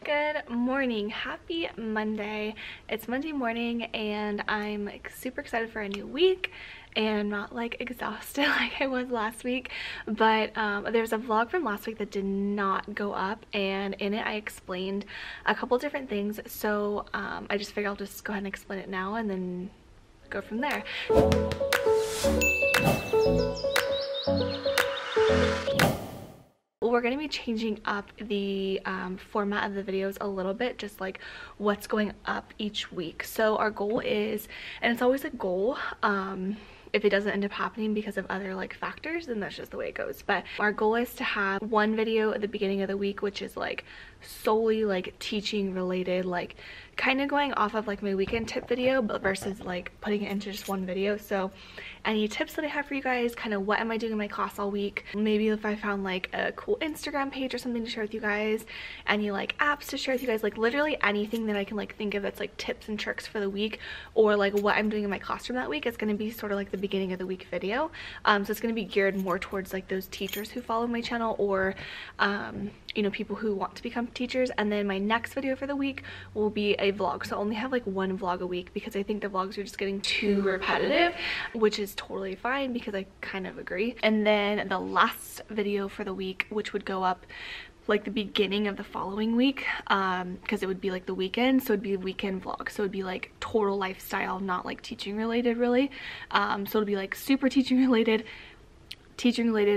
Good morning. Happy Monday. It's Monday morning and I'm super excited for a new week and I'm not like exhausted like I was last week, but there's a vlog from last week that did not go up, and in it I explained a couple different things, so I just figured I'll just go ahead and explain it now and then go from there. We're going to be changing up the format of the videos a little bit, just like what's going up each week. So our goal is, and it's always a goal, if it doesn't end up happening because of other like factors, then that's just the way it goes, but our goal is to have one video at the beginning of the week which is like solely like teaching related, like kind of going off of like my weekend tip video, but versus like putting it into just one video. So any tips that I have for you guys, kind of what am I doing in my class all week, maybe if I found like a cool Instagram page or something to share with you guys, any like apps to share with you guys, like literally anything that I can like think of that's like tips and tricks for the week, or like what I'm doing in my classroom that week. It's going to be sort of like the beginning of the week video, so it's going to be geared more towards like those teachers who follow my channel, or you know, people who want to become teachers. And then my next video for the week will be a vlog, so I only have like one vlog a week because I think the vlogs are just getting too repetitive, which is totally fine because I kind of agree. And then the last video for the week, which would go up like the beginning of the following week, because it would be like the weekend, so it'd be a weekend vlog, so it'd be like total lifestyle, not like teaching related really. So it'll be like super teaching related,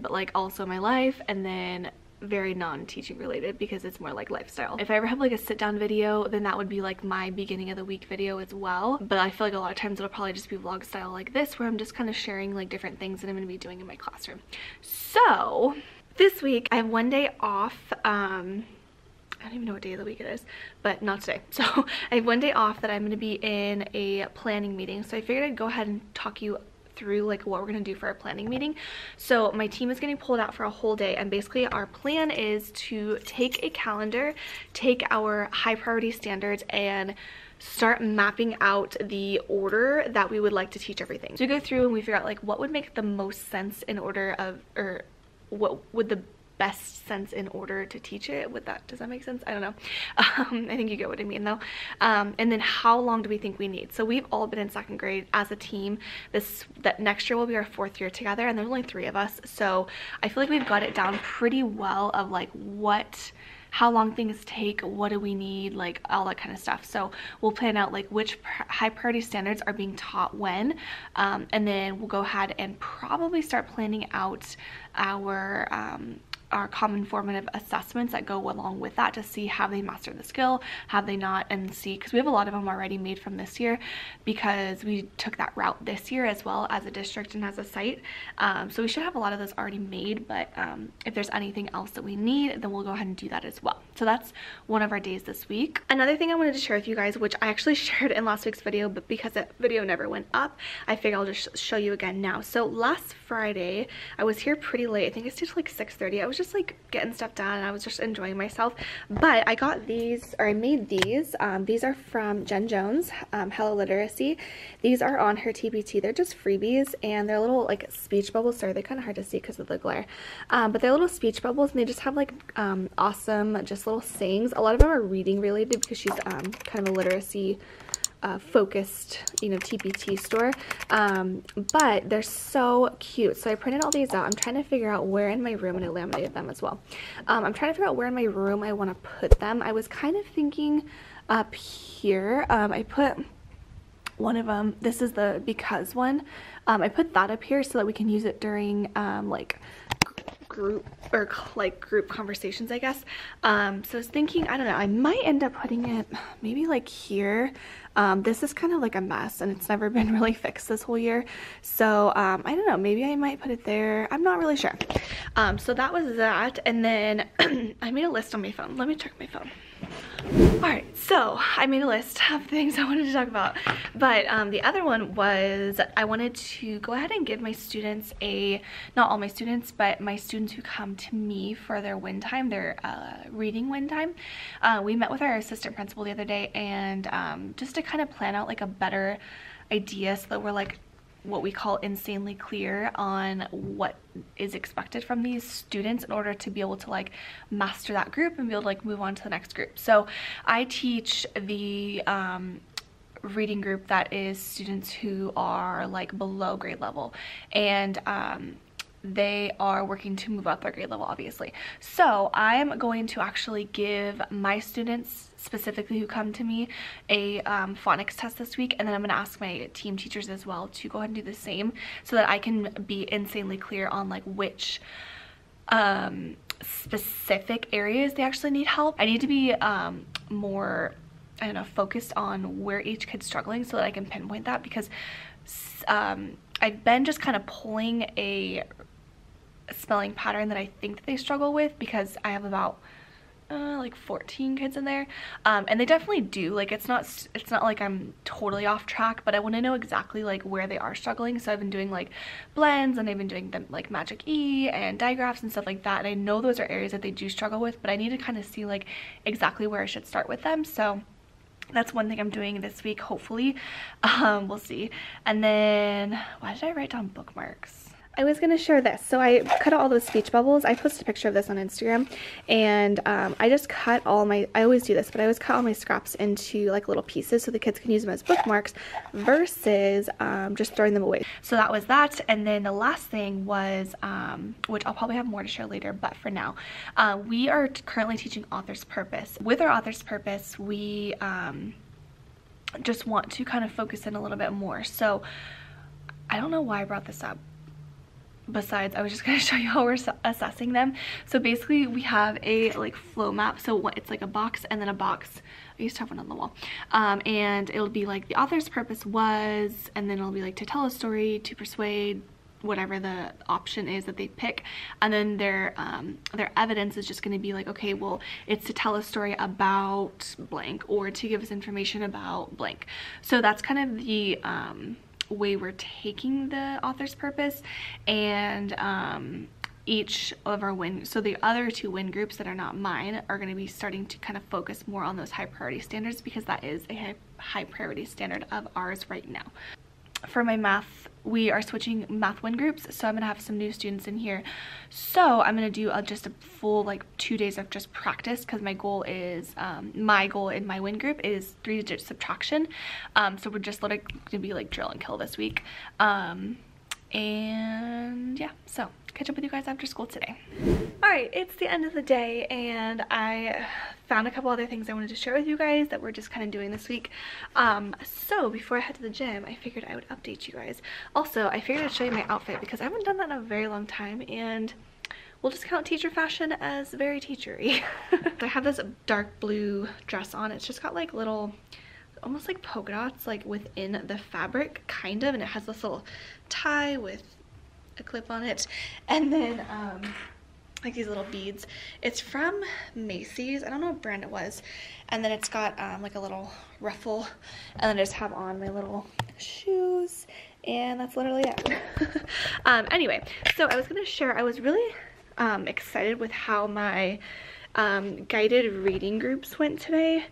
but like also my life, and then very non-teaching related because it's more like lifestyle. If I ever have like a sit-down video, then that would be like my beginning of the week video as well, but I feel like a lot of times it'll probably just be vlog style like this, where I'm just kind of sharing like different things that I'm going to be doing in my classroom. So this week I have one day off. I don't even know what day of the week it is, but not today. So I have one day off that I'm going to be in a planning meeting, so I figured I'd go ahead and talk you through like what we're going to do for our planning meeting. So my team is getting pulled out for a whole day, and basically our plan is to take a calendar, take our high priority standards, and start mapping out the order that we would like to teach everything. So we go through and we figure out like what would make the most sense in order of, or what would the best sense in order to teach it. Does that make sense? I don't know. I think you get what I mean though. And then how long do we think we need? So we've all been in second grade as a team. That next year will be our 4th year together, and there's only 3 of us, so I feel like we've got it down pretty well of like how long things take, what do we need, like all that kind of stuff. So we'll plan out like which high priority standards are being taught when, and then we'll go ahead and probably start planning out our common formative assessments that go along with that, to see have they mastered the skill, have they not, and see, because we have a lot of them already made from this year because we took that route this year as well as a district and as a site, so we should have a lot of those already made, but if there's anything else that we need, then we'll go ahead and do that as well. So that's one of our days this week. Another thing I wanted to share with you guys, which I actually shared in last week's video, but because that video never went up, I figured I'll just show you again now. So last Friday I was here pretty late. I think I stayed till like 6:30. I was just like getting stuff done and I was just enjoying myself, but I got these, or I made these. These are from Jen Jones, Hello Literacy. These are on her TPT. They're just freebies, and they're little like speech bubbles. Sorry, they're kind of hard to see because of the glare, but they're little speech bubbles, and they just have like awesome just little sayings. A lot of them are reading related because she's kind of a literacy focused, you know, TPT store, but they're so cute. So I printed all these out. I'm trying to figure out where in my room, and I laminated them as well. I'm trying to figure out where in my room I want to put them. I was kind of thinking up here. I put one of them, this is the because one, I put that up here so that we can use it during like group conversations, I guess. So I was thinking, I don't know, I might end up putting it maybe like here. This is kind of like a mess and it's never been really fixed this whole year, so I don't know, maybe I might put it there. I'm not really sure. So that was that, and then I made a list on my phone. Let me check my phone. Alright, so I made a list of things I wanted to talk about, but the other one was I wanted to go ahead and give my students not all my students, but my students who come to me for their win time, their reading win time. We met with our assistant principal the other day, and just to kind of plan out like a better idea so that we're like what we call insanely clear on what is expected from these students in order to be able to like master that group and be able to like move on to the next group. So I teach the reading group that is students who are like below grade level, and they are working to move up their grade level, obviously. So I'm going to actually give my students specifically who come to me a phonics test this week, and then I'm going to ask my team teachers as well to go ahead and do the same so that I can be insanely clear on like which specific areas they actually need help. I need to be more, I don't know, focused on where each kid's struggling so that I can pinpoint that, because I've been just kind of pulling a spelling pattern that I think that they struggle with, because I have about like 14 kids in there, and they definitely do. Like it's not like I'm totally off track, but I want to know exactly like where they are struggling. So I've been doing like blends, and I've been doing them like magic E and digraphs and stuff like that, and I know those are areas that they do struggle with, but I need to kind of see like exactly where I should start with them. So that's one thing I'm doing this week, hopefully. We'll see. And then, why did I write down bookmarks? I was going to share this. So I cut out all those speech bubbles. I posted a picture of this on Instagram, and I just cut all my, I always do this, but I always cut all my scraps into like little pieces so the kids can use them as bookmarks versus just throwing them away. So that was that. And then the last thing was, which I'll probably have more to share later, but for now, we are currently teaching author's purpose. With our author's purpose, we just want to kind of focus in a little bit more. So I don't know why I brought this up. Besides, I was just going to show you how we're assessing them. So basically we have a like flow map. So it's like a box and then a box. I used to have one on the wall. And it'll be like the author's purpose was, and then it'll be like to tell a story, to persuade, whatever the option is that they pick. And then their evidence is just going to be like, okay, well, it's to tell a story about blank, or to give us information about blank. So that's kind of the way we're taking the author's purpose. And each of our so the other two win groups that are not mine are going to be starting to kind of focus more on those high priority standards, because that is a high priority standard of ours right now. For my math, we are switching math win groups, so I'm gonna have some new students in here. So I'm gonna do just a full like 2 days of just practice, because my goal is my goal in my win group is 3-digit subtraction. So we're just literally gonna be like drill and kill this week. And yeah, so catch up with you guys after school today. All right, it's the end of the day, and I found a couple other things I wanted to share with you guys that we're just kind of doing this week. So before I head to the gym, I figured I would update you guys. Also, I figured I'd show you my outfit, because I haven't done that in a very long time, and we'll just count teacher fashion as very teachery. I have this dark blue dress on. It's just got like little, almost like polka dots like within the fabric, kind of, and it has this little tie with a clip on it, and then like these little beads. It's from Macy's. I don't know what brand it was. And then it's got like a little ruffle, and then I just have on my little shoes, and that's literally it. Anyway, so I was gonna share, I was really excited with how my guided reading groups went today.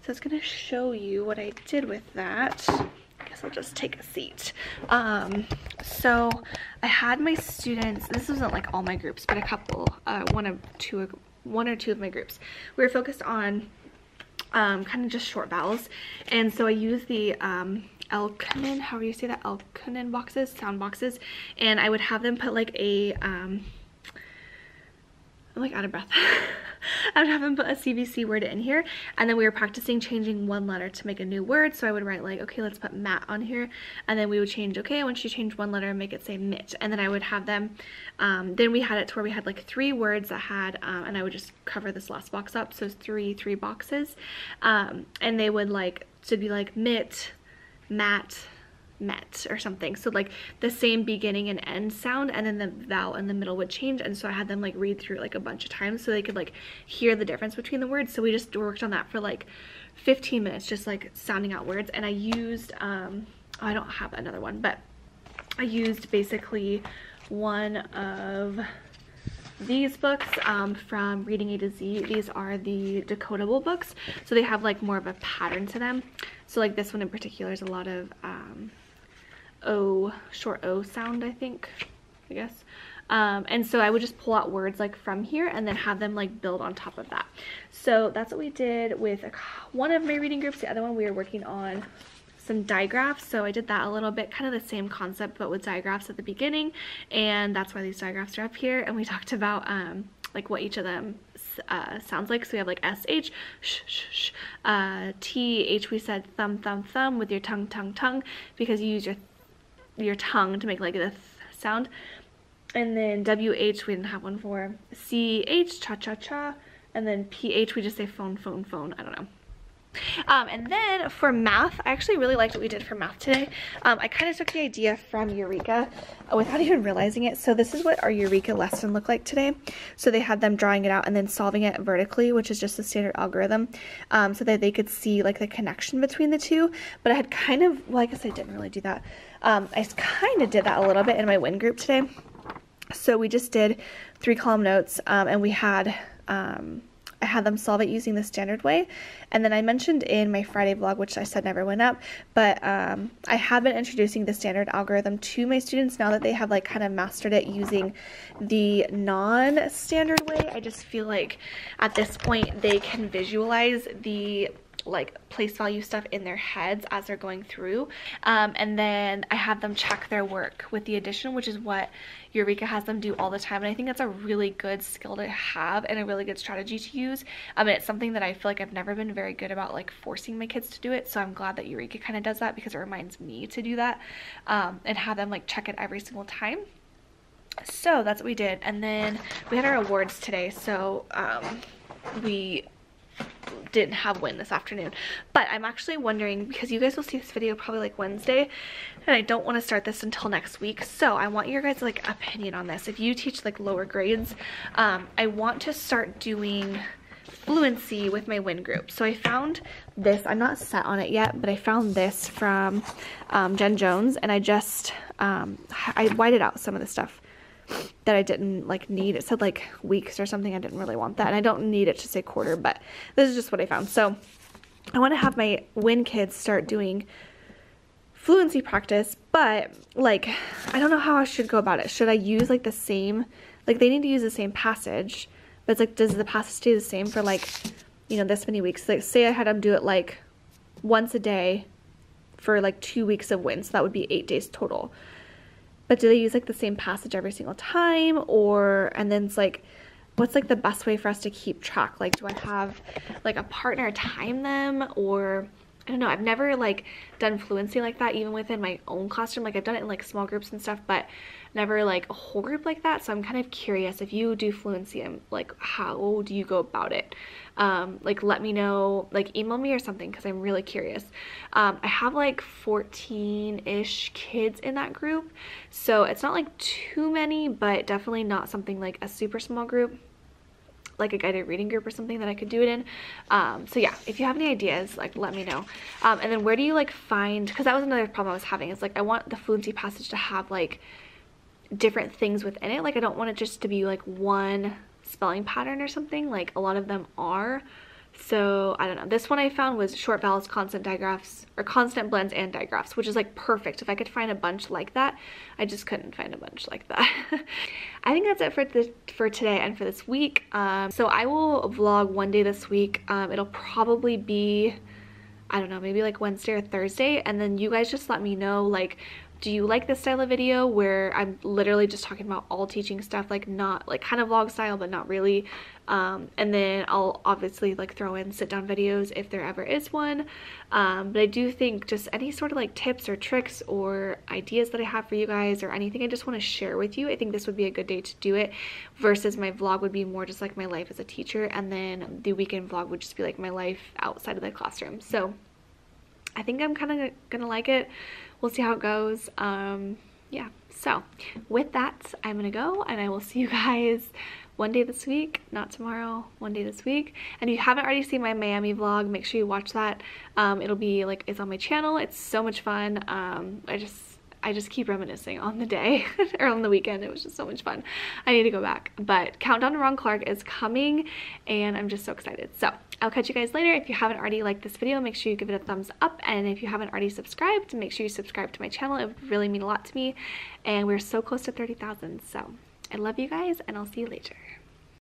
So I was gonna show you what I did with that. I guess I'll just take a seat. So I had my students, this wasn't like all my groups, but a couple, one or two of my groups. We were focused on kind of just short vowels. And so I used the Elkunin, however you say that, Elkunin boxes, sound boxes. And I would have them put like a, I'm like out of breath. I would have them put a CVC word in here, and then we were practicing changing one letter to make a new word. So I would write like, okay, let's put mat on here, and then we would change, okay, I want you to change one letter and make it say mit. And then I would have them, then we had it to where we had like 3 words that had, and I would just cover this last box up, so it's three boxes, and they would like, to be like mit, mat, met or something. So like the same beginning and end sound, and then the vowel in the middle would change. And so I had them like read through like a bunch of times so they could like hear the difference between the words. So we just worked on that for like 15 minutes, just like sounding out words. And I used I don't have another one, but I used basically one of these books from Reading A to Z. These are the decodable books, so they have like more of a pattern to them. So like this one in particular is a lot of O, short O sound, I think, I guess. And so I would just pull out words like from here and then have them like build on top of that. So that's what we did with one of my reading groups. The other one we were working on some digraphs, so I did that a little bit, kind of the same concept but with digraphs at the beginning, and that's why these digraphs are up here. And we talked about like what each of them sounds like. So we have like SH, sh, sh, sh, TH, we said thumb, thumb, thumb with your tongue, tongue, tongue, because you use your tongue to make like the th sound. And then WH we didn't have one for. CH, cha, cha, cha, and then PH we just say phone, phone, phone. I don't know. And then for math, I actually really liked what we did for math today. I kind of took the idea from Eureka without even realizing it. So this is what our Eureka lesson looked like today. So they had them drawing it out and then solving it vertically, which is just the standard algorithm, so that they could see like the connection between the two. But I had kind of, well, I guess I didn't really do that. I kind of did that a little bit in my WIN group today. So we just did 3-column notes, and we had I had them solve it using the standard way. And then I mentioned in my Friday vlog, which I said never went up, but I have been introducing the standard algorithm to my students now that they have like kind of mastered it using the non-standard way. I just feel like at this point they can visualize the like place value stuff in their heads as they're going through, and then I have them check their work with the addition, which is what Eureka has them do all the time. And I think that's a really good skill to have and a really good strategy to use. And it's something that I feel like I've never been very good about, like forcing my kids to do it, so I'm glad that Eureka kind of does that, because it reminds me to do that, and have them like check it every single time. So that's what we did. And then we had our awards today, so we didn't have WIN this afternoon. But I'm actually wondering, because you guys will see this video probably like Wednesday, and I don't want to start this until next week, so I want your guys like opinion on this. If you teach like lower grades, I want to start doing fluency with my WIN group. So I found this, I'm not set on it yet, but I found this from Jen Jones, and I just I whited out some of the stuff that I didn't like need. It said like weeks or something. I didn't really want that, and I don't need it to say quarter, but this is just what I found. So I want to have my WIN kids start doing fluency practice, but like I don't know how I should go about it. Should I use like the same, like they need to use the same passage, but it's like, does the passage stay the same for like, you know, this many weeks? Like say I had them do it like once a day for like 2 weeks of WIN, so that would be 8 days total. But do they use like the same passage every single time? Or, and then it's like, what's like the best way for us to keep track? Like, do I have like a partner time them? Or I don't know, I've never like done fluency like that, even within my own classroom. Like I've done it in like small groups and stuff, but never like a whole group like that. So I'm kind of curious, if you do fluency, I'm like, how do you go about it? Like let me know, like email me or something, because I'm really curious. I have like 14-ish kids in that group, so it's not like too many, but definitely not something like a super small group, like a guided reading group or something that I could do it in. So yeah, if you have any ideas, like let me know. And then where do you like find, because that was another problem I was having, is like I want the fluency passage to have like different things within it. Like I don't want it just to be like one spelling pattern or something, like a lot of them are. So I don't know, this one I found was short vowels, constant digraphs, or constant blends and digraphs, which is like perfect. If I could find a bunch like that, I just couldn't find a bunch like that. I think that's it for today and for this week. So I will vlog one day this week. It'll probably be, I don't know, maybe like Wednesday or Thursday, and then you guys just let me know, like, do you like this style of video where I'm literally just talking about all teaching stuff, like not like kind of vlog style, but not really? And then I'll obviously like throw in sit down videos if there ever is one. But I do think just any sort of like tips or tricks or ideas that I have for you guys, or anything I just want to share with you, I think this would be a good day to do it, versus my vlog would be more just like my life as a teacher, and then the weekend vlog would just be like my life outside of the classroom. So I think I'm kind of gonna like it. We'll see how it goes. Yeah, so with that, I'm gonna go, and I will see you guys one day this week, not tomorrow, one day this week. And if you haven't already seen my Miami vlog, make sure you watch that. It'll be like, it's on my channel. It's so much fun. I just keep reminiscing on the day or on the weekend. It was just so much fun. I need to go back. But Countdown to Ron Clark is coming and I'm just so excited. So I'll catch you guys later. If you haven't already liked this video, make sure you give it a thumbs up. And if you haven't already subscribed, make sure you subscribe to my channel. It would really mean a lot to me. And we're so close to 30,000. So I love you guys and I'll see you later.